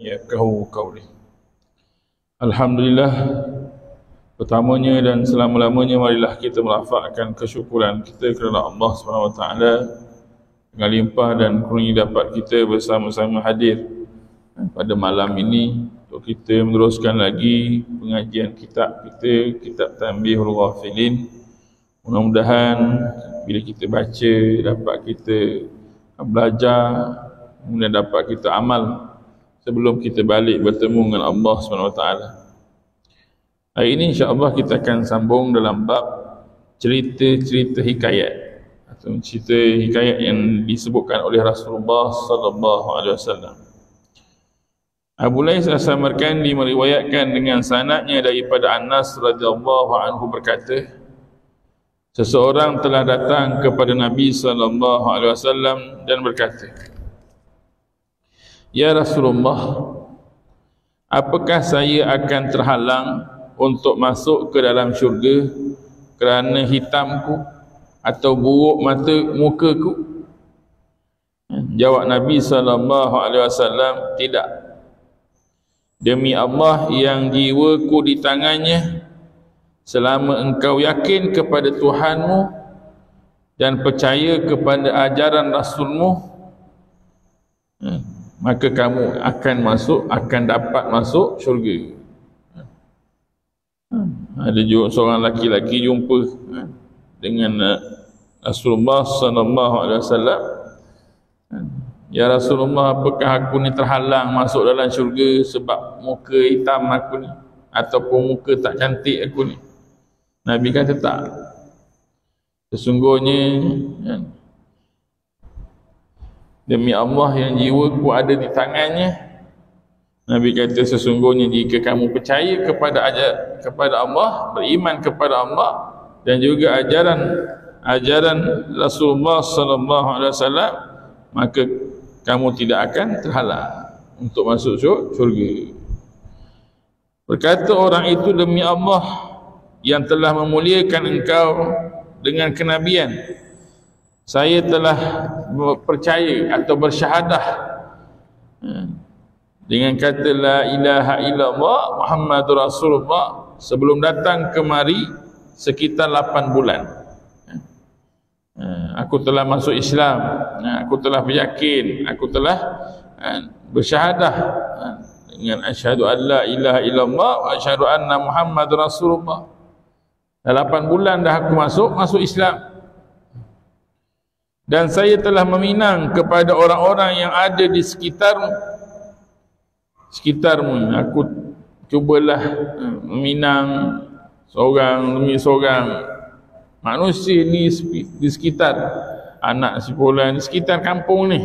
yafqahu qawli. Alhamdulillah, pertamanya dan selama-lamanya marilah kita melafazkan kesyukuran kita kerana Allah SWT dengan limpah dan kurnia dapat kita bersama-sama hadir pada malam ini untuk kita meneruskan lagi pengajian kitab kita, kitab Tanbihul Ghafilin. Mudah-mudahan bila kita baca dapat kita belajar, kemudian dapat kita amal sebelum kita balik bertemu dengan Allah SWT. Hari ini insya-Allah kita akan sambung dalam bab cerita-cerita hikayat atau cerita hikayat yang disebutkan oleh Rasulullah sallallahu alaihi wasallam. Abu Lais As-Samarkandi meriwayatkan dengan sanadnya daripada Anas radhiyallahu anhu berkata, seseorang telah datang kepada Nabi sallallahu alaihi wasallam dan berkata, "Ya Rasulullah, apakah saya akan terhalang untuk masuk ke dalam syurga kerana hitamku atau buruk mata mukaku?" Jawab Nabi sallallahu alaihi wasallam, "Tidak. Demi Allah yang jiwaku di tangannya, selama engkau yakin kepada Tuhanmu dan percaya kepada ajaran Rasulmu, maka kamu akan dapat masuk syurga." Ada juga seorang laki-laki jumpa dengan Rasulullah sallallahu alaihi wasallam, "Ya Rasulullah, apakah aku ni terhalang masuk dalam syurga sebab muka hitam aku ni ataupun muka tak cantik aku ni?" Nabi kata, "Tak. Sesungguhnya demi Allah yang jiwaku ada di tangannya," Nabi kata, "sesungguhnya jika kamu percaya kepada Allah, beriman kepada Allah dan juga ajaran Rasulullah sallallahu alaihi wasallam, maka kamu tidak akan terhalang untuk masuk syurga." Berkata orang itu, "Demi Allah yang telah memuliakan engkau dengan kenabian, saya telah percaya atau bersyahadah dengan kata la ilaha illallah Muhammadur Rasulullah sebelum datang kemari sekitar 8 bulan. Aku telah masuk Islam, aku telah beryakin, aku telah bersyahadah dengan asyhadu an la ilaha illallah wa asyhadu anna Muhammadur Rasulullah. 8 bulan dah aku masuk Islam. Dan saya telah meminang kepada orang-orang yang ada di sekitarmu. Aku cubalah meminang seorang demi seorang manusia di sekitar anak si fulan, di sekitar kampung ni.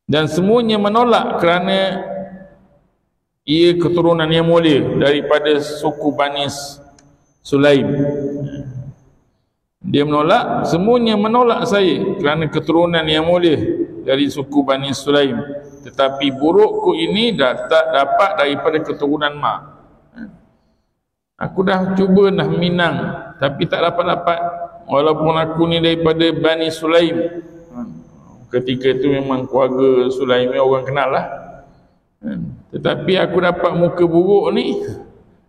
Dan semuanya menolak kerana ia keturunan yang mulia daripada suku Bani Sulaim. Dia menolak, semuanya menolak saya kerana keturunan yang mulia dari suku Bani Sulaim. Tetapi burukku ini tak dapat daripada keturunan mak. Aku dah cuba dah minang tapi tak dapat-dapat, walaupun aku ni daripada Bani Sulaim. Ketika itu memang keluarga Sulaim ni orang kenal lah. Tetapi aku dapat muka buruk ni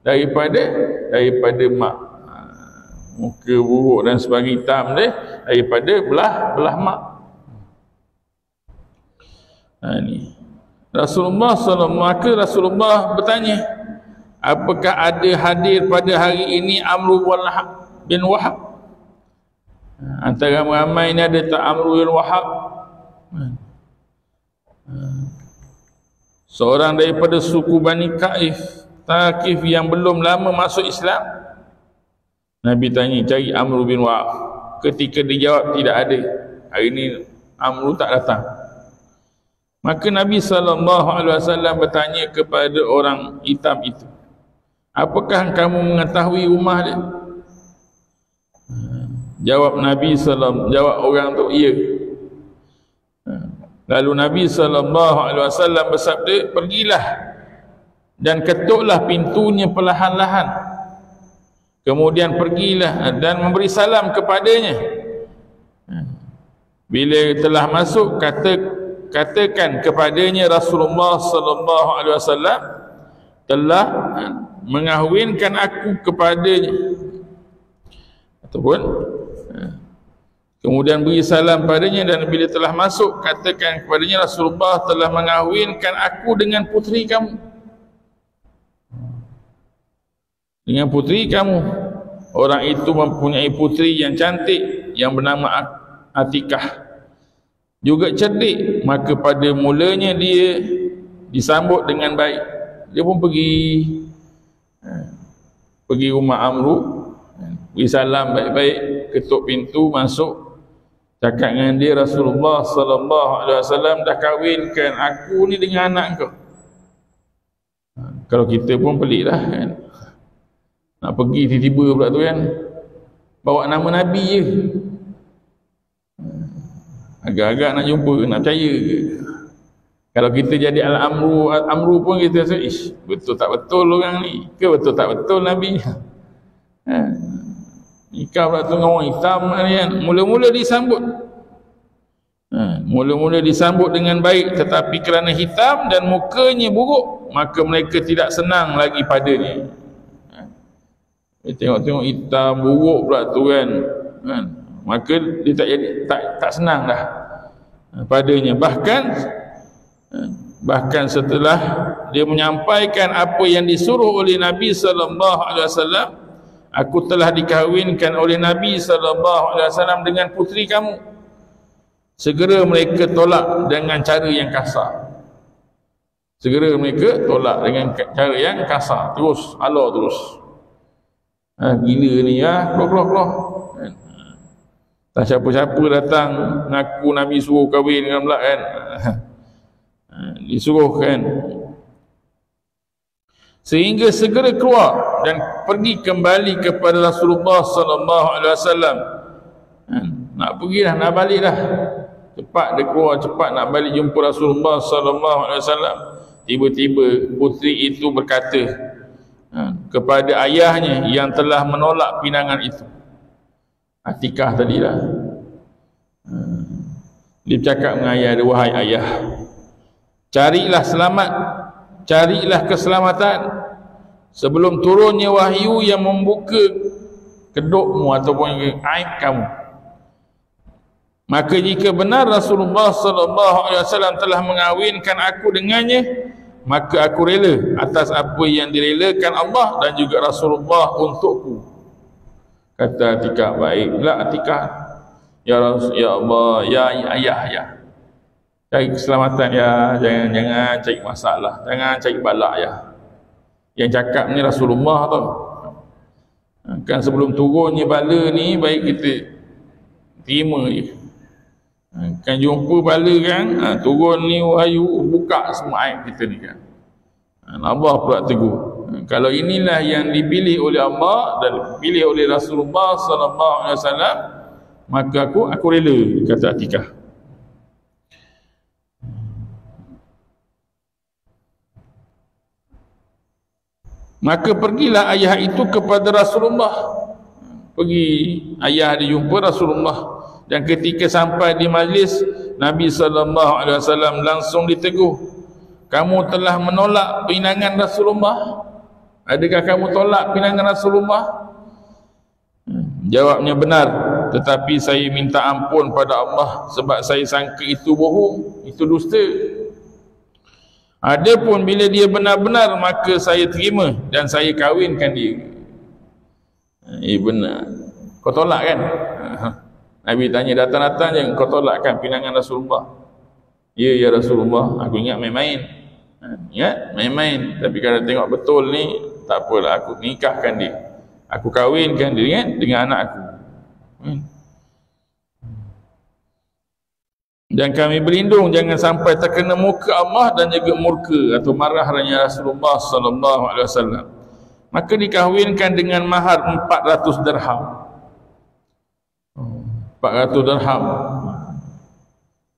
daripada mak. Muka buruk dan sebagai hitam dia daripada belah mak. Ni Rasulullah Rasulullah bertanya, apakah ada hadir pada hari ini Amru bin Wahab? Antara ramai ini ada tak Amru bin Wahab? Seorang daripada suku Bani Thaqif yang belum lama masuk Islam. Nabi tanya, cari Amru bin Wahab. Ketika dijawab tidak ada, hari ini Amru tak datang. Maka Nabi SAW bertanya kepada orang hitam itu, apakah kamu mengetahui rumah dia? Jawab orang tu, iya. Lalu Nabi SAW bersabda, pergilah dan ketuklah pintunya perlahan-lahan. Kemudian pergilah dan memberi salam kepadanya. Bila telah masuk, katakan kepadanya Rasulullah sallallahu alaihi wasallam telah mengahwinkan aku kepadanya, ataupun kemudian beri salam padanya, dan bila telah masuk katakan kepadanya Rasulullah telah mengahwinkan aku dengan puteri kamu, dengan puteri kamu. Orang itu mempunyai puteri yang cantik yang bernama Atikah, juga cerdik. Maka pada mulanya dia disambut dengan baik. Dia pun pergi rumah Amru, beri salam baik-baik, ketuk pintu, masuk, cakap dengan dia, Rasulullah sallallahu alaihi wasallam dah kahwinkan aku ni dengan anak kau. Kalau kita pun pelik lah kan, nak pergi tiba-tiba pula tu kan, bawa nama Nabi je, agak-agak nak jumpa, nak percaya ke? Kalau kita jadi Amru pun kita rasa, ish, betul tak betul orang ni, ke betul tak betul Nabi nikah pula tu dengan orang hitam kan. Mula-mula disambut, mula-mula disambut dengan baik, tetapi kerana hitam dan mukanya buruk, maka mereka tidak senang lagi padanya. Tengok-tengok hitam buruk pula tu kan, maka dia tak senang dah padanya. Bahkan setelah dia menyampaikan apa yang disuruh oleh Nabi sallallahu alaihi wasallam, aku telah dikahwinkan oleh Nabi sallallahu alaihi wasallam dengan puteri kamu, segera mereka tolak dengan cara yang kasar. Segera mereka tolak dengan cara yang kasar, terus halau terus. Gila ni ya, keluar. Tak siapa-siapa datang ngaku Nabi suruh kahwin dengan pula kan. Disuruh kan, sehingga segera keluar dan pergi kembali kepada Rasulullah sallallahu alaihi wasallam. Nak pergi dah, nak balik dah, cepat dia keluar, cepat nak balik jumpa Rasulullah sallallahu alaihi wasallam. Tiba-tiba puteri itu berkata kepada ayahnya yang telah menolak pinangan itu, Atikah tadilah, dia bercakap dengan ayah dia, wahai ayah, carilah selamat, carilah keselamatan sebelum turunnya wahyu yang membuka kedokmu ataupun aib kamu. Maka jika benar Rasulullah sallallahu alaihi wasallam telah mengahwinkan aku dengannya, maka aku rela atas apa yang direlakan Allah dan juga Rasulullah untukku. Kata Atikah, baiklah Atikah, ya Allah, ya ayah, ya, cari keselamatan ya, jangan cari masalah, jangan cari balak ya. Yang cakap ni Rasulullah tau. Kan sebelum turunnya bala ni, baik kita terima je. Kan jumpa bala kan, turun ni wahyu, buka semua aib kita ni kan. Allah pula tegur, kalau inilah yang dipilih oleh Allah dan dipilih oleh Rasulullah sallallahu alaihi wasallam, maka aku rela, kata Atikah. Maka pergilah ayah itu kepada Rasulullah. Pergi ayah dia jumpa Rasulullah, dan ketika sampai di majlis, Nabi sallallahu alaihi wasallam langsung ditegur, kamu telah menolak pinangan Rasulullah. Adakah kamu tolak pinangan Rasulullah? Jawabnya, benar, tetapi saya minta ampun pada Allah sebab saya sangka itu bohong, itu dusta. Adapun bila dia benar-benar, maka saya terima dan saya kahwinkan dia. Benar. Kau tolak kan? Nabi tanya datang-datang je, kau tolak kan pinangan Rasulullah? Ya Rasulullah, aku ingat main-main. Ingat main-main, tapi kalau tengok betul ni, tak apalah, aku nikahkan dia, aku kahwinkan dia dengan anak aku. Dan kami berlindung jangan sampai terkena muka Allah dan juga murka atau marahnya Rasulullah sallallahu alaihi wasallam. Maka dikahwinkan dengan mahar 400 dirham. 400 dirham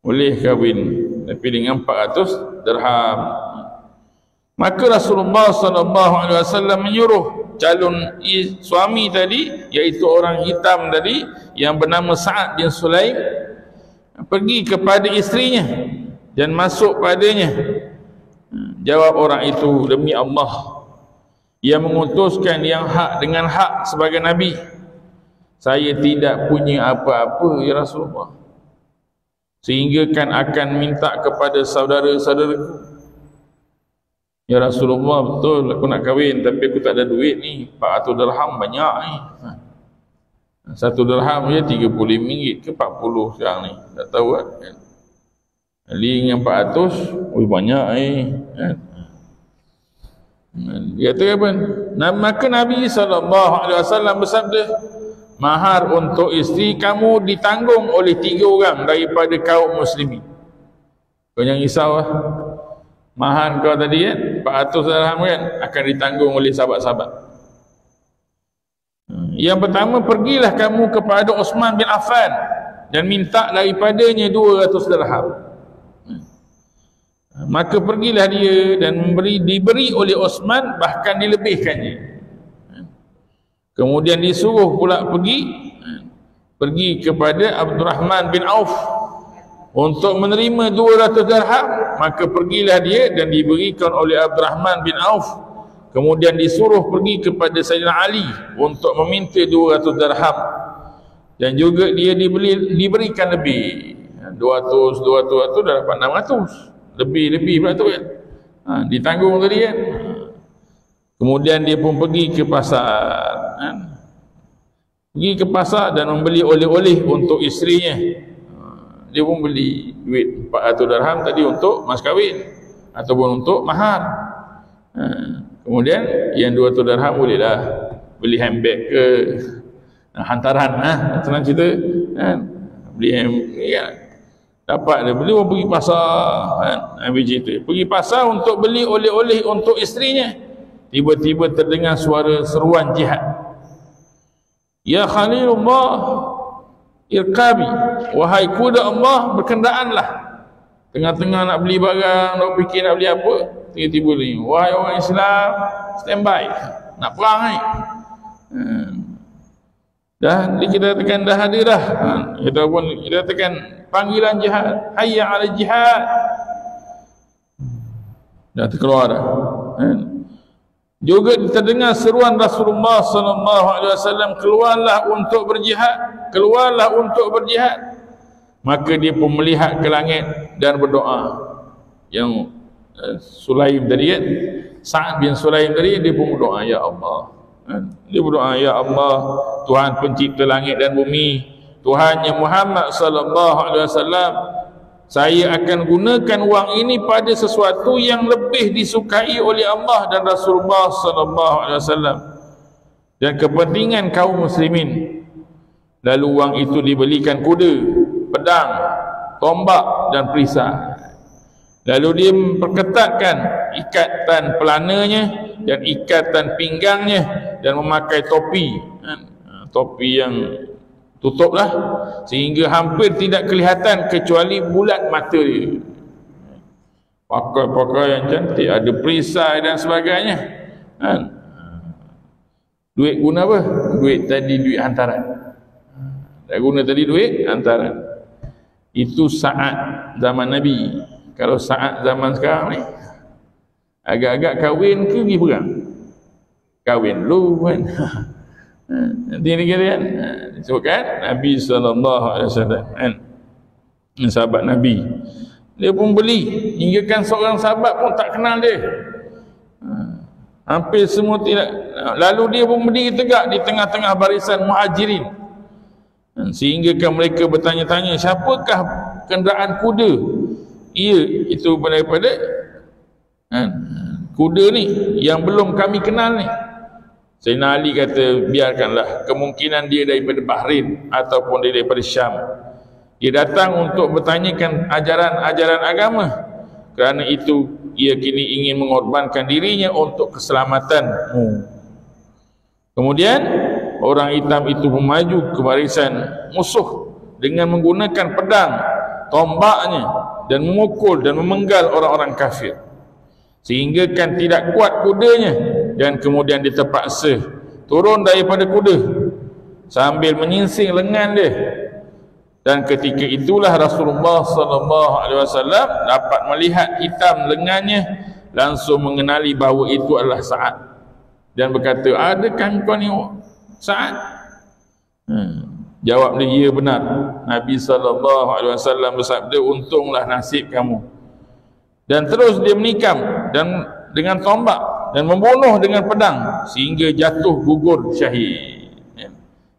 boleh kahwin, tapi dengan 400 dirham. Maka Rasulullah sallallahu alaihi wasallam menyuruh calon suami tadi, iaitu orang hitam tadi yang bernama Sa'ad bin Sulaim, pergi kepada isterinya dan masuk padanya. Jawab orang itu, demi Allah yang mengutuskan yang hak dengan hak sebagai Nabi, saya tidak punya apa-apa ya Rasulullah, sehingga kan akan minta kepada saudara-saudaraku, ya Rasulullah betul aku nak kahwin tapi aku tak ada duit ni, 400 dirham banyak ni. Satu dirham je RM30 ke 40 sekarang ni, tak tahu kan. Ali dengan 400, oi banyak kan. Dia kata apa? Maka Nabi SAW bersabda, mahar untuk isteri kamu ditanggung oleh 3 orang daripada kaum muslimin. Kau jangan risau lah. Mahar kau tadi kan, 400 dirham kan, akan ditanggung oleh sahabat-sahabat. Yang pertama, pergilah kamu kepada Uthman bin Affan dan minta daripadanya 200 dirham. Maka pergilah dia dan diberi oleh Uthman, bahkan dilebihkannya. Kemudian disuruh pula pergi kepada Abdurrahman bin Auf untuk menerima 200 dirham. Maka pergilah dia dan diberikan oleh Abdurrahman bin Auf. Kemudian disuruh pergi kepada Sayyidina Ali untuk meminta 200 dirham, dan juga dia diberikan lebih 200 dah dapat 600, lebih pula tu kan. Ditanggung tadi kan. Kemudian dia pun pergi ke pasar kan? Pergi ke pasar dan membeli oleh-oleh untuk isterinya. Dia pun beli duit 400 dirham tadi untuk mas kahwin ataupun untuk mahar. Kemudian yang 200 dirham bolehlah beli handbag ke hantaran, senang cerita kan. Beli handbag ya, dapat dia beli, pergi pasar kan. Habis cerita pergi pasar untuk beli oleh-oleh untuk isterinya. Tiba-tiba terdengar suara seruan jihad. Ya Khalilullah irkabi, wahai kuda Allah, berkendaanlah. Tengah-tengah nak beli barang, nak fikir nak beli apa, tiba-tiba ni, wahai orang Islam, standby, nak perang ni. Dah kita tekan dah ada dah. Kita tekan panggilan jihad, hayya 'ala jihad. Dah terkeluar dah. Juga terdengar seruan Rasulullah SAW, keluarlah untuk berjihad, keluarlah untuk berjihad. Maka dia pun melihat ke langit dan berdoa. Yang Sulaim tadi kan, Sa'ad bin Sulaim tadi, dia pun berdoa, ya Allah. Dia berdoa, ya Allah, Tuhan pencipta langit dan bumi, Tuhannya Muhammad SAW, saya akan gunakan wang ini pada sesuatu yang lebih disukai oleh Allah dan Rasulullah SAW dan kepentingan kaum muslimin. Lalu wang itu dibelikan kuda, pedang, tombak dan perisai. Lalu dia memperketatkan ikatan pelananya dan ikatan pinggangnya dan memakai topi, topi yang tutuplah sehingga hampir tidak kelihatan kecuali bulat mata dia. Pakai yang cantik, ada perisai dan sebagainya. Duit guna apa? Duit tadi duit hantaran. Tak guna tadi duit hantaran. Itu saat zaman Nabi. Kalau saat zaman sekarang ni, agak-agak kahwin ke pergi perang? Kahwin dulu kan. Nanti ni kan disebutkan Nabi SAW kan, sahabat Nabi, dia pun beli, hingga kan seorang sahabat pun tak kenal dia, hampir semua tidak. Lalu dia pun berdiri tegak di tengah-tengah barisan muhajirin, sehingga kan mereka bertanya-tanya, siapakah kenderaan kuda? Ia itu daripada kuda ni yang belum kami kenal ni. Sayyidina Ali kata, biarkanlah, kemungkinan dia daripada Bahrain ataupun dia daripada Syam. Dia datang untuk bertanyakan ajaran-ajaran agama. Kerana itu ia kini ingin mengorbankan dirinya untuk keselamatan. Kemudian orang hitam itu memaju ke barisan musuh dengan menggunakan pedang, tombaknya, dan memukul dan memenggal orang-orang kafir, sehingga kan tidak kuat kudanya, dan kemudian dia terpaksa turun daripada kuda sambil menyingsing lengan dia. Dan ketika itulah Rasulullah sallallahu alaihi wasallam dapat melihat hitam lengannya, langsung mengenali bahawa itu adalah Sa'ad dan berkata, adakah kau ni Sa'ad? Jawab dia, ya benar. Nabi sallallahu alaihi wasallam bersabda, untunglah nasib kamu. Dan terus dia menikam dan dengan tombak dan membunuh dengan pedang sehingga jatuh gugur syahid.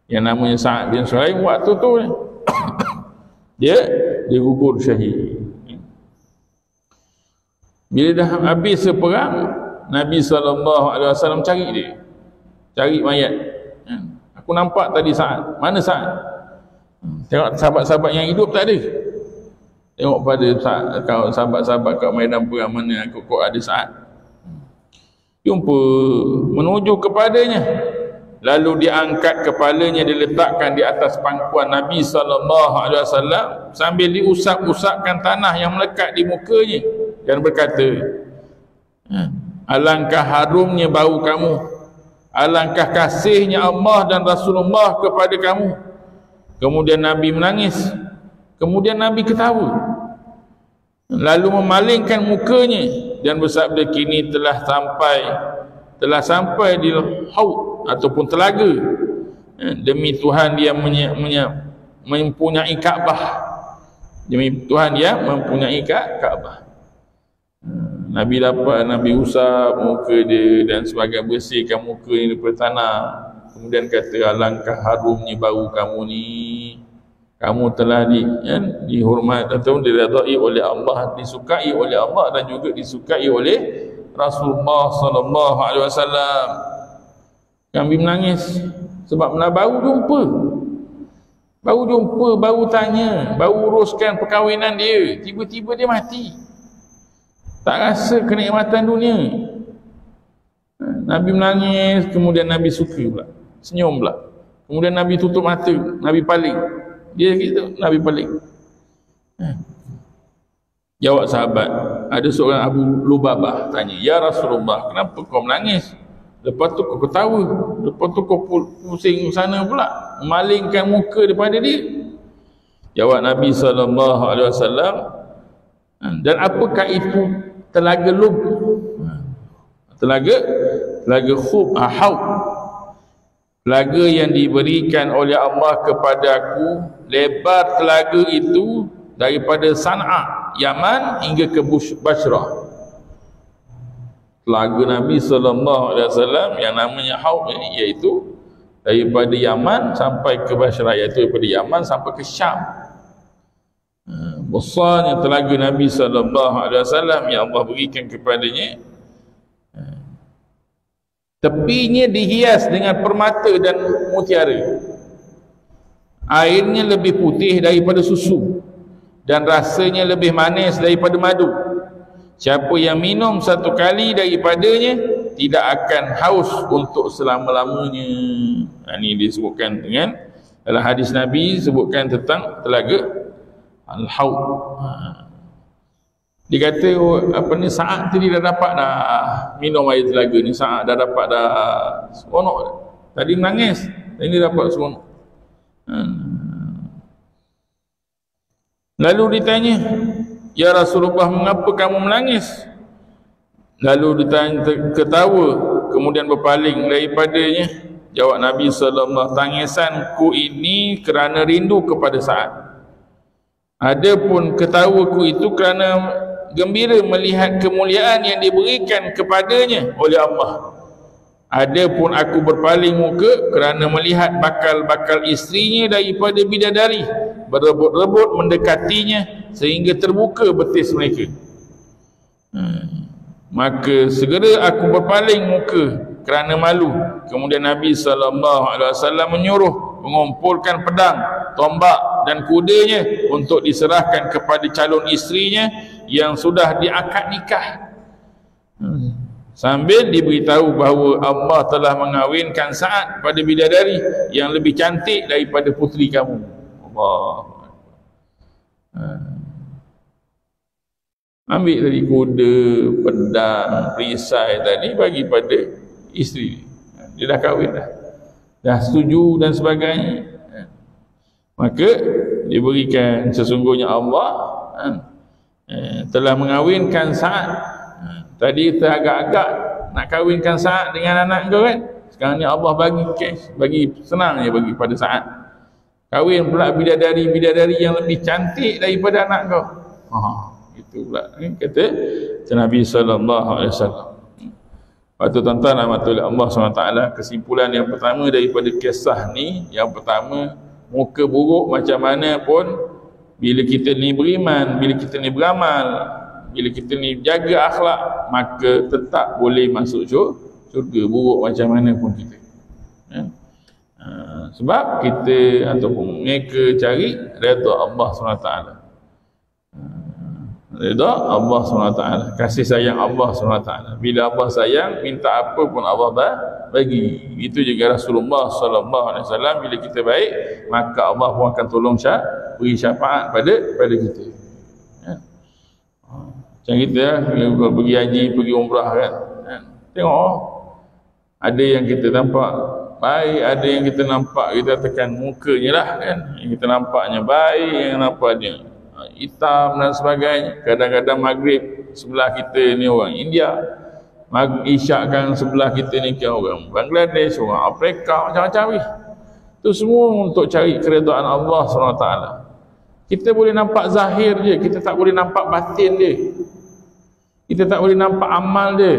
Yang namanya Sa'ad bin Sulaim waktu tu dia gugur syahid. Bila dah habis seperang, Nabi SAW cari dia, cari mayat. Aku nampak tadi Sa'ad, mana Sa'ad? Tengok sahabat-sahabat yang hidup tak ada. Tengok pada sahabat-sahabat kat medan perang, mana kok ada Sa'ad. Jumpa, menuju kepadanya, lalu diangkat kepalanya, diletakkan di atas pangkuan Nabi SAW sambil diusap-usapkan tanah yang melekat di mukanya dan berkata, alangkah harumnya bau kamu, alangkah kasihnya Allah dan Rasulullah kepada kamu. Kemudian Nabi menangis, kemudian Nabi ketawa, lalu memalingkan mukanya dan bersabda, kini telah sampai di haud ataupun telaga, demi Tuhan dia mempunyai Kaabah, demi Tuhan dia mempunyai Kaabah. Nabi usap muka dia dan sebagai bersihkan muka ini daripada tanah. Kemudian kata, alangkah harumnya bau kamu ni, kamu telah dihormat atau diridai oleh Allah, disukai oleh Allah dan juga disukai oleh Rasulullah sallallahu alaihi wasallam. Kami menangis sebab baru jumpa, baru tanya, baru uruskan perkahwinan dia, tiba-tiba dia mati. Tak rasa kenikmatan dunia. Nabi menangis, kemudian Nabi suka pula, senyum pula. Kemudian Nabi tutup mata, Nabi paling. Dia gitu, Nabi paling. Jawab sahabat, ada seorang Abu Lubabah tanya, ya Rasulullah, kenapa kau menangis? Lepas tu kau ketawa, lepas tu kau pusing sana pula, memalingkan muka daripada dia. Jawab Nabi SAW, dan apakah itu telaga Lub? Telaga Khub, Haud, telaga yang diberikan oleh Allah kepada aku. Lebar telaga itu daripada San'a, Yaman hingga ke Basrah. Telaga Nabi SAW yang namanya Haud, iaitu daripada Yaman sampai ke Basrah, iaitu daripada Yaman sampai ke Syam. Besarnya telaga Nabi SAW yang Allah berikan kepadanya. Tepinya dihias dengan permata dan mutiara. Airnya lebih putih daripada susu dan rasanya lebih manis daripada madu. Siapa yang minum satu kali daripadanya tidak akan haus untuk selama-lamanya. Ini disebutkan dengan dalam hadis Nabi, sebutkan tentang telaga Al-Haud. Dia kata, Sa'ad tadi dah dapat dah minum air telaga ni. Sa'ad dah dapat dah seronok. Tadi menangis, ini dapat seronok. Lalu ditanya, ya Rasulullah, mengapa kamu menangis? Lalu ditanya, ketawa, kemudian berpaling daripadanya. Jawab Nabi SAW, tangisanku ini kerana rindu kepada Sa'ad. Adapun ketawaku itu kerana gembira melihat kemuliaan yang diberikan kepadanya oleh Allah. Adapun aku berpaling muka kerana melihat bakal-bakal isterinya daripada bidadari berebut-rebut mendekatinya sehingga terbuka betis mereka. Maka segera aku berpaling muka kerana malu. Kemudian Nabi SAW menyuruh mengumpulkan pedang, tombak dan kudanya untuk diserahkan kepada calon isterinya yang sudah diakad nikah, sambil diberitahu bahawa Allah telah mengawinkan Sa'ad pada bidadari yang lebih cantik daripada puteri kamu. Allah. Ambil tadi kuda, pedang, perisai tadi bagi pada isteri. Dia dah kahwin dah setuju dan sebagainya. Maka diberikan sesungguhnya Allah telah mengawinkan Sa'ad. Tadi kita agak-agak nak kawinkan Sa'ad dengan anak kau kan. Sekarang ni Allah bagi cash, bagi senang je bagi pada Sa'ad. Kawin pula bidadari yang lebih cantik daripada anak kau. Itu pula kata Nabi sallallahu alaihi wasallam. Waktu tuan-tuan rahmatullahi Allah SWT, kesimpulan yang pertama daripada kisah ni, yang pertama, muka buruk macam mana pun, bila kita ni beriman, bila kita ni beramal, bila kita ni jaga akhlak, maka tetap boleh masuk syurga, buruk macam mana pun kita. Sebab kita ataupun mereka cari redha Allah SWT. Redha Allah SWT, kasih sayang Allah SWT. Bila Allah sayang, minta apa pun Allah bagi. Itu juga Rasulullah SAW, bila kita baik, maka Allah pun akan tolong beri syafaat pada kita. Macam kita pergi haji, pergi umrah kan, tengok ada yang kita nampak baik, ada yang kita nampak kita tekan mukanya lah kan, yang kita nampaknya baik, yang nampaknya hitam dan sebagainya. Kadang-kadang maghrib sebelah kita ni orang India, isyak kan sebelah kita ni kan orang Bangladesh, orang Afrika, macam-macam. Itu semua untuk cari keredaan Allah SWT. Kita boleh nampak zahir je, kita tak boleh nampak batin dia, kita tak boleh nampak amal dia.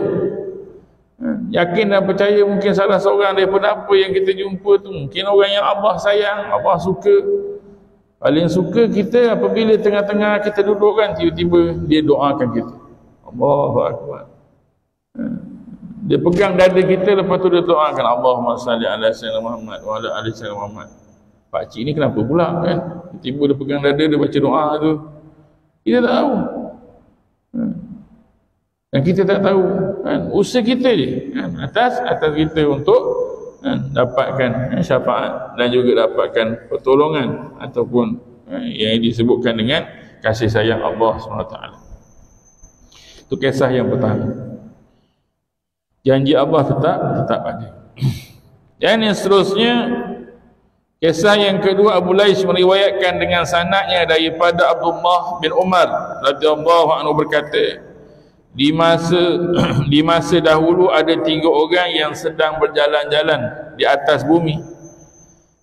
Yakin dan percaya mungkin salah seorang daripada apa yang kita jumpa tu mungkin orang yang Allah sayang, Allah suka. Paling suka kita apabila tengah-tengah kita duduk kan, tiba-tiba dia doakan kita, Allahu Akbar. Dia pegang dada kita, lepas tu dia doakan, Allahumma salli ala sayyidina Muhammad wa ala ali sayyidina Muhammad. Pakcik ni kenapa pula kan, tiba-tiba dia pegang dada, dia baca doa tu, kita tak tahu dan kita tak tahu kan, usaha kita je kan, atas kita untuk dapatkan syafaat dan juga dapatkan pertolongan ataupun yang disebutkan dengan kasih sayang Allah SWT. Itu kisah yang pertama. Janji Allah tetap ada. Dan yang seterusnya, kisah yang kedua, Abu Lais meriwayatkan dengan sanadnya daripada Abdullah bin Umar radhiyallahu anhu berkata, di masa dahulu ada 3 orang yang sedang berjalan-jalan di atas bumi.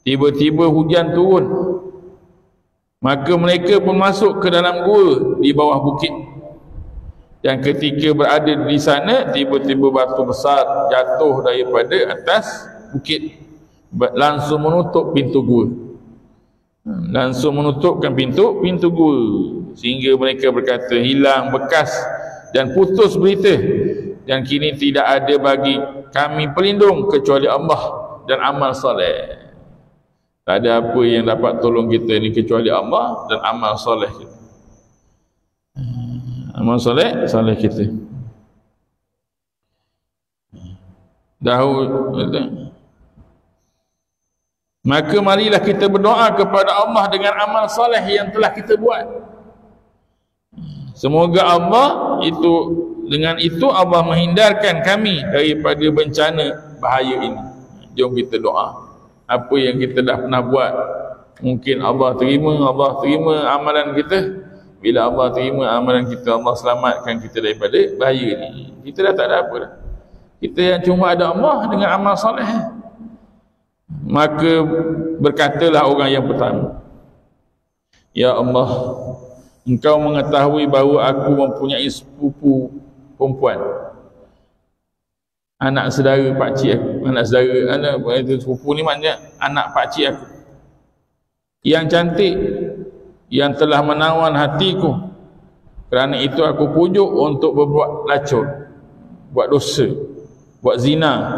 Tiba-tiba hujan turun, maka mereka pun masuk ke dalam gua di bawah bukit. Dan ketika berada di sana, tiba-tiba batu besar jatuh daripada atas bukit, langsung menutup pintu gua, langsung menutupkan pintu gua, sehingga mereka berkata, hilang bekas dan putus berita, dan kini tidak ada bagi kami pelindung kecuali Allah dan amal soleh. Tak ada apa yang dapat tolong kita ni kecuali Allah dan amal soleh kita. Amal soleh kita. Daud, maka marilah kita berdoa kepada Allah dengan amal soleh yang telah kita buat. Semoga Allah itu, dengan itu Allah menghindarkan kami daripada bencana bahaya ini. Jom kita doa. Apa yang kita dah pernah buat, mungkin Allah terima amalan kita. Bila Allah terima amalan kita, Allah selamatkan kita daripada bahaya ini. Kita dah tak ada apa dah. Kita yang cuma ada Allah dengan amal soleh. Maka berkatalah orang yang pertama, ya Allah, Engkau mengetahui bahawa aku mempunyai sepupu perempuan, anak saudara pakcik aku, anak sepupu ni maknanya anak pakcik aku, yang cantik, yang telah menawan hatiku. Kerana itu aku pujuk untuk berbuat lacur, buat dosa, buat zina,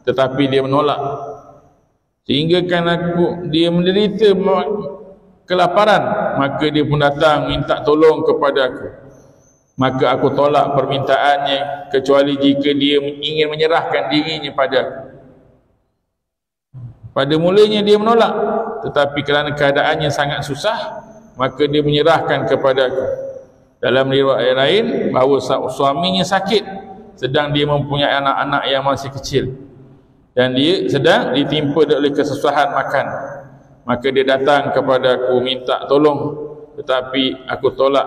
tetapi dia menolak, sehingga kan dia menderita kelaparan. Maka dia pun datang minta tolong kepada aku, maka aku tolak permintaannya, kecuali jika dia ingin menyerahkan dirinya pada aku. Pada mulanya dia menolak, tetapi kerana keadaannya sangat susah, maka dia menyerahkan kepada aku. Dalam riwayat lain bahawa suaminya sakit, sedang dia mempunyai anak-anak yang masih kecil, dan dia sedang ditimpa oleh kesusahan makan. maka dia datang kepada aku minta tolong, tetapi aku tolak,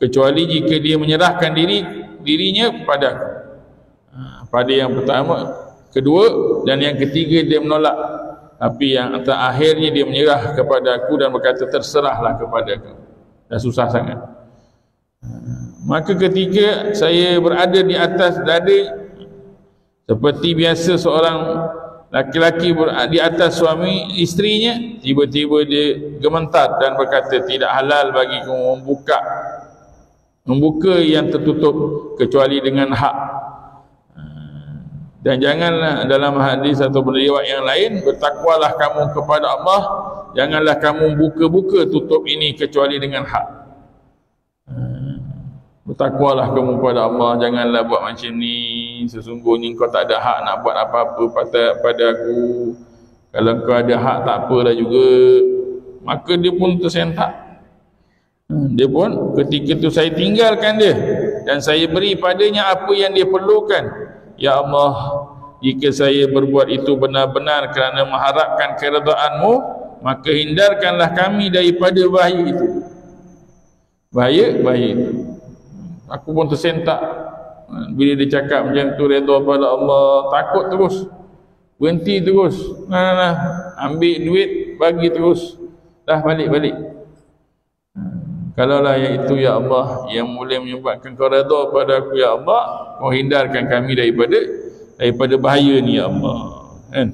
kecuali jika dia menyerahkan dirinya kepada aku. Pada yang pertama, kedua dan yang ketiga dia menolak, tapi yang terakhirnya dia menyerah kepada aku dan berkata terserahlah kepada aku. Dah susah sangat. Maka ketika saya berada di atas dada, seperti biasa seorang laki-laki di atas suami isterinya, tiba-tiba dia gementar dan berkata, tidak halal bagi kamu membuka yang tertutup kecuali dengan hak. Dan janganlah, dalam hadis atau riwayat yang lain, bertakwalah kamu kepada Allah, janganlah kamu buka-buka tutup ini kecuali dengan hak. Bertakwalah kamu kepada Allah, janganlah buat macam ni, sesungguhnya kau tak ada hak nak buat apa-apa pada aku. Kalau kau ada hak tak apalah juga. Maka dia pun tersentak. Dia pun ketika itu saya tinggalkan dia dan saya beri padanya apa yang dia perlukan. Ya Allah, jika saya berbuat itu benar-benar kerana mengharapkan keredaan-Mu, maka hindarkanlah kami daripada bahaya itu. Bahaya itu. Aku pun tersentak bila dia cakap macam tu, redha pada Allah, takut terus, berhenti terus, ambil duit bagi terus, dah balik. Kalaulah yang itu ya Allah yang boleh menyebabkan kau redha pada aku ya Allah, kau hindarkan kami daripada bahaya ni ya Allah, kan?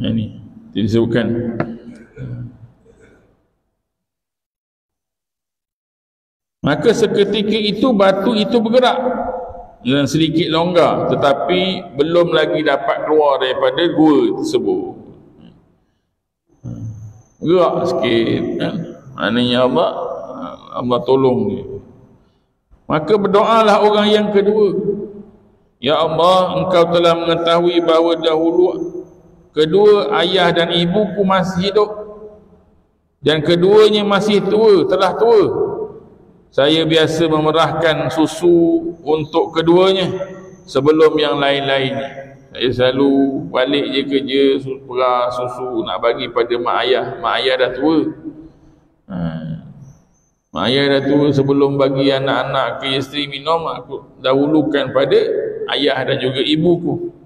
Ini disebutkan. Maka seketika itu batu itu bergerak dan sedikit longgar, tetapi belum lagi dapat keluar daripada gua tersebut. Gerak sikit, kan? Maknanya Allah tolong dia. Maka berdoalah orang yang kedua, ya Allah, Engkau telah mengetahui bahawa dahulu kedua ayah dan ibuku masih hidup dan keduanya masih telah tua. Saya biasa memerahkan susu untuk keduanya sebelum yang lain-lain. Saya selalu balik je kerja, perah susu nak bagi pada mak ayah. Mak ayah dah tua. Mak ayah dah tua, sebelum bagi anak-anak ke isteri minum, aku dahulukan pada ayah dan juga ibuku.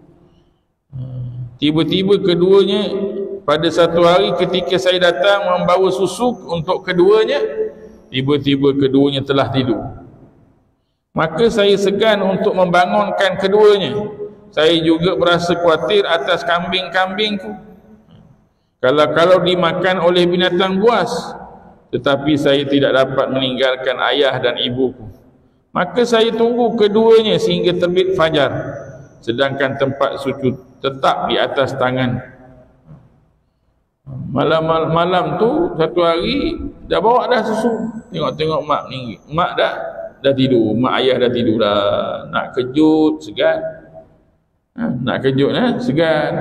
Tiba-tiba keduanya, pada satu hari ketika saya datang membawa susu untuk keduanya, tiba-tiba keduanya telah tidur. Maka saya segan untuk membangunkan keduanya. Saya juga berasa khawatir atas kambing-kambingku kalau dimakan oleh binatang buas. Tetapi saya tidak dapat meninggalkan ayah dan ibuku. Maka saya tunggu keduanya sehingga terbit fajar, sedangkan tempat sujud tetap di atas tangan. Malam tu satu hari dah bawa dah susu. Tengok mak ni, mak dah tidur, mak ayah dah tidur dah. Nak kejut segan. Nak kejut segan.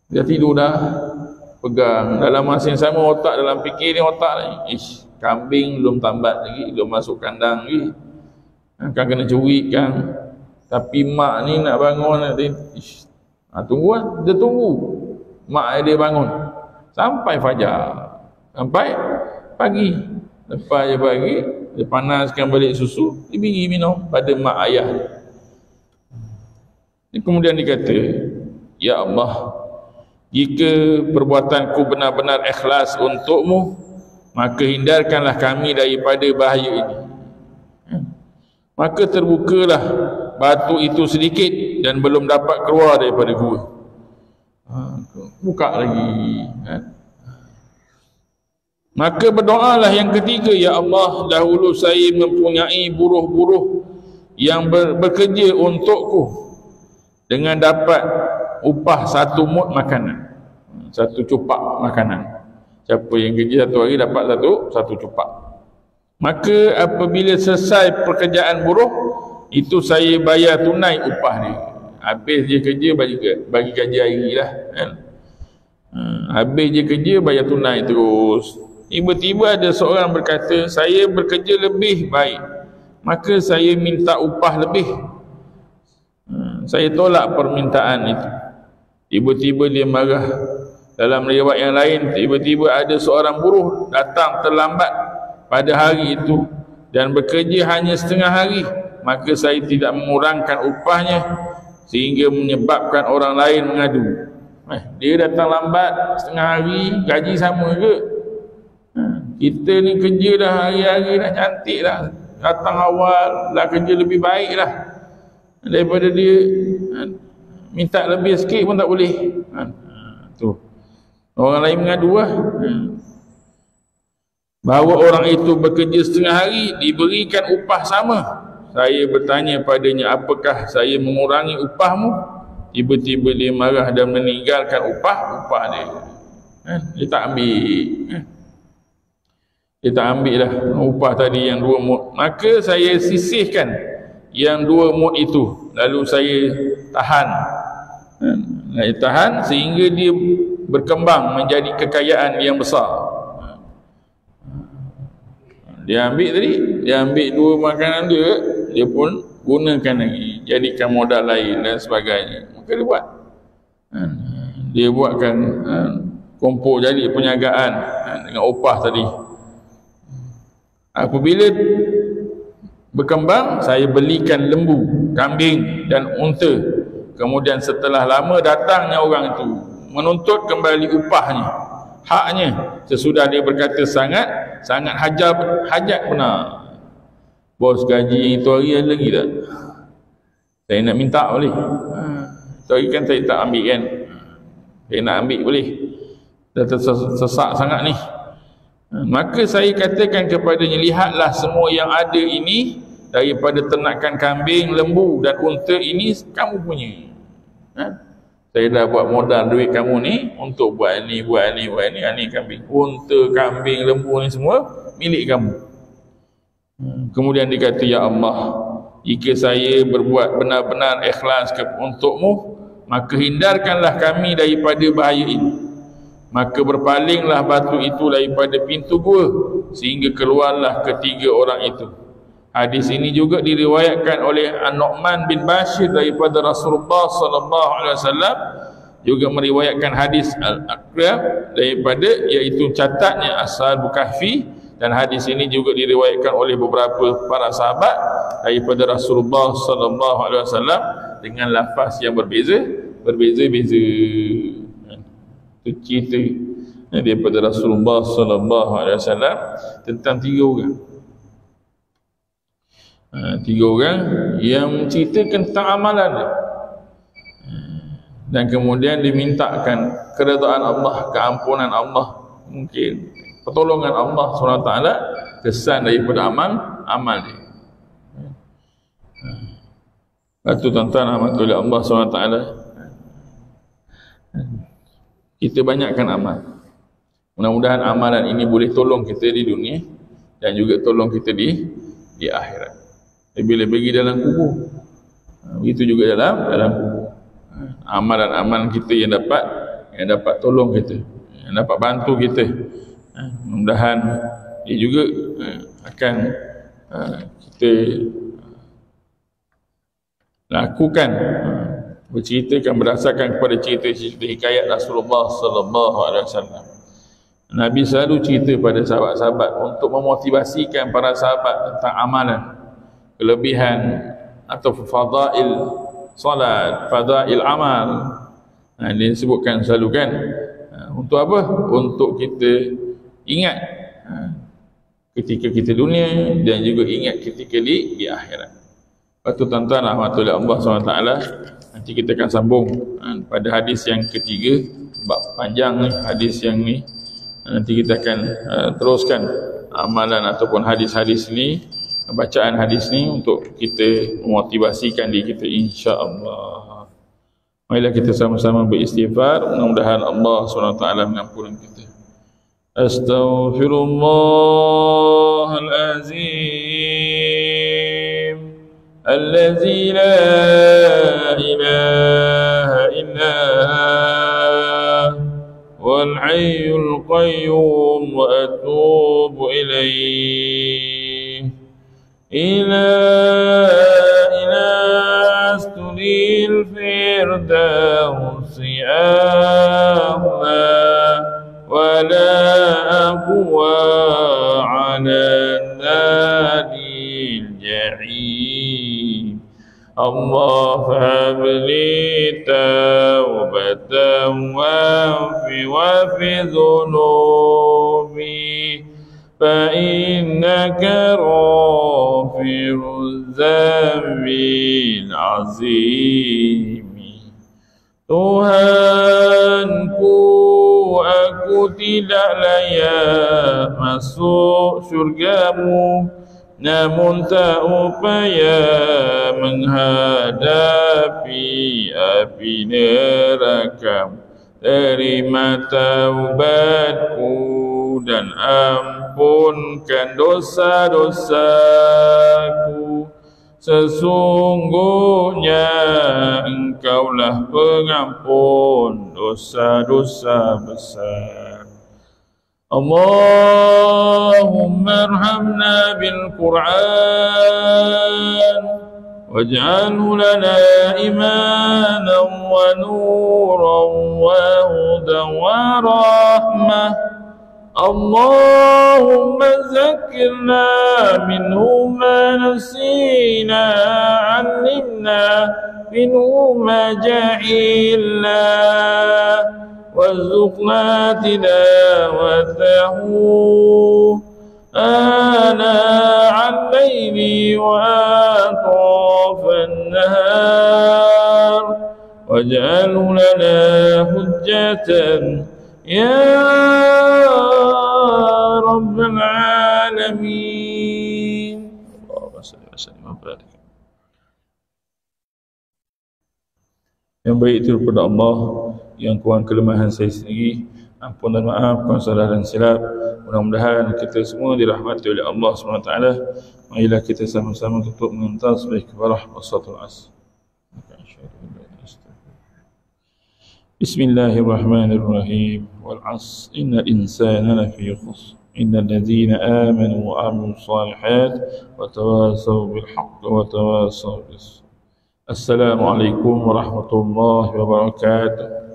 Dia tidur dah, pegang. Dalam masa yang sama otak dalam fikir ni, otak ni, kambing belum tambat lagi, belum masuk kandang lagi, kan kena curi kan. Tapi mak ni nak bangun nanti, tunggu lah. Dia tunggu mak dia bangun sampai fajar, sampai pagi. Lepas je pagi, dia panaskan balik susu, dia bagi minum pada mak ayah. Kemudian dikata, ya Allah, jika perbuatanku benar-benar ikhlas untuk-Mu, maka hindarkanlah kami daripada bahaya ini. Maka terbukalah batu itu sedikit dan belum dapat keluar daripada gua. Buka lagi. Maka berdoalah yang ketiga, ya Allah, dahulu saya mempunyai buruh-buruh yang bekerja untukku dengan dapat upah satu mud makanan, satu cupak makanan. Siapa yang kerja satu hari dapat satu cupak. Maka apabila selesai pekerjaan buruh itu, saya bayar tunai upah dia. Habis je kerja bagi gaji hari lah, kan? Habis je kerja bayar tunai terus. Tiba-tiba ada seorang berkata, saya bekerja lebih baik, maka saya minta upah lebih. Saya tolak permintaan itu. Tiba-tiba dia marah. Dalam riwayat yang lain, tiba-tiba ada seorang buruh datang terlambat pada hari itu dan bekerja hanya setengah hari, maka saya tidak mengurangkan upahnya sehingga menyebabkan orang lain mengadu. Dia datang lambat setengah hari, gaji sama ke? Kita ni kerja dah hari-hari dah cantik dah, datang awal dah, kerja lebih baik lah daripada dia minta lebih sikit pun tak boleh. Tu orang lain mengadu lah. Bahawa orang itu bekerja setengah hari diberikan upah sama. Saya bertanya padanya, apakah saya mengurangi upahmu? Tiba-tiba dia marah dan meninggalkan upah dia. Dia tak ambil. Dia tak ambil dah upah tadi yang 2 mud. Maka saya sisihkan yang 2 mud itu. Lalu saya tahan. Saya tahan sehingga dia berkembang menjadi kekayaan yang besar. Dia ambil tadi, dia ambil 2 makanan dia pun gunakan lagi, jadikan modal lain dan sebagainya. Maka dia buat. Dia buatkan kompor jadi perniagaan dengan upah tadi. Apabila berkembang, saya belikan lembu, kambing dan unta. Kemudian setelah lama datangnya orang itu menuntut kembali upahnya, haknya, sesudah dia berkata sangat hajat benar. Bos, gaji itu hari ada lagi tak? Saya nak minta boleh? Itu hari kan saya tak ambil kan? Saya nak ambil boleh? Dah tersesak sangat ni. Maka saya katakan kepadanya, lihatlah semua yang ada ini daripada ternakan kambing, lembu dan unta ini kamu punya. Saya dah buat modal duit kamu ni untuk buat ni kambing, unta, kambing, lembu ni semua milik kamu. Kemudian dia kata, ya Allah, jika saya berbuat benar-benar ikhlas untukmu, maka hindarkanlah kami daripada bahaya ini. Maka berpalinglah batu itu daripada pintu gua sehingga keluarlah ketiga orang itu. Hadis ini juga diriwayatkan oleh An-Nu'man bin Bashir daripada Rasulullah sallallahu alaihi wasallam, juga meriwayatkan hadis Al-Aqrab daripada, iaitu catatnya Ashab Kahfi, dan hadis ini juga diriwayatkan oleh beberapa para sahabat daripada Rasulullah sallallahu alaihi wasallam dengan lafaz yang berbeza-beza. Itu cerita daripada Rasulullah sallallahu alaihi wasallam tentang 3 orang. 3 orang yang menceritakan tentang amalan dia. Dan kemudian dimintakan keredaan Allah, keampunan Allah, mungkin pertolongan Allah SWT, kesan daripada amal dia. Itu tuan-tuan rahmatullahi Allah SWT. Kita banyakkan amal. Mudah-mudahan amalan ini boleh tolong kita di dunia dan juga tolong kita di akhirat. Bila pergi dalam kubur, begitu juga dalam kubur. Amalan-amalan kita yang dapat tolong kita, yang dapat bantu kita, mudah-mudahan dia juga akan kita lakukan, berceritakan berdasarkan kepada cerita-cerita hikayat Rasulullah sallallahu alaihi wasallam. Nabi selalu cerita pada sahabat-sahabat untuk memotivasikan para sahabat tentang amalan, kelebihan atau fadail salat, fadail amal. Dia sebutkan selalu kan, untuk apa? Untuk kita ingat ketika kita dunia dan juga ingat ketika di akhirat. Lepas tu tuan-tuan rahmatullahi Allah SWT, nanti kita akan sambung pada hadis yang ketiga, sebab panjang ni hadis yang ni. Nanti kita akan teruskan amalan ataupun hadis-hadis ni, bacaan hadis ni, untuk kita memotivasikan diri kita, insya-Allah. Marilah kita sama-sama beristighfar, mudah-mudahan Allah SWT mengampuni kita. Astaghfirullahalazim allazi la ilaha illa wal hayyul qayyum wa atubu ilayhi ila astudil نار الجحيم الله هب لي توبة وفي ذنوبي فإنك غافر الذنب العظيم. Tuhanku, aku tidak layak masuk syurgamu, namun tak upaya menghadapi api neraka. Terima taubatku dan ampunkan dosa-dosaku. Sesungguhnya Engkaulah pengampun dosa-dosa besar. Allahumma arhamna bil Qur'an waj'alhu lana imanan wa nuran wa hudan wa rahmah. اللهم ذكرنا منه ما نسينا علمنا منه ما جهلنا وارزقنا تلاوته آناء الليل وأطراف النهار واجعله لنا حجة يا رب العالمين. اللهم صل وسلم وبارك. Yang baik itu daripada Allah, yang kurang kelemahan saya sendiri. Ampun dan maaf kalau salah dan silap. Mudah-mudahan kita semua dirahmati oleh Allah SWT. Marilah kita sama-sama untuk mengental sebaik kefarah wassatul as. Bismillahirrahmanirrahim. Wal 'asr innal insana lafi khusr innal ladzina amanu wa 'amilus shalihat wa tawassaw bil haqq wa tawassaw bis sabr. Assalamualaikum warahmatullahi wabarakatuh.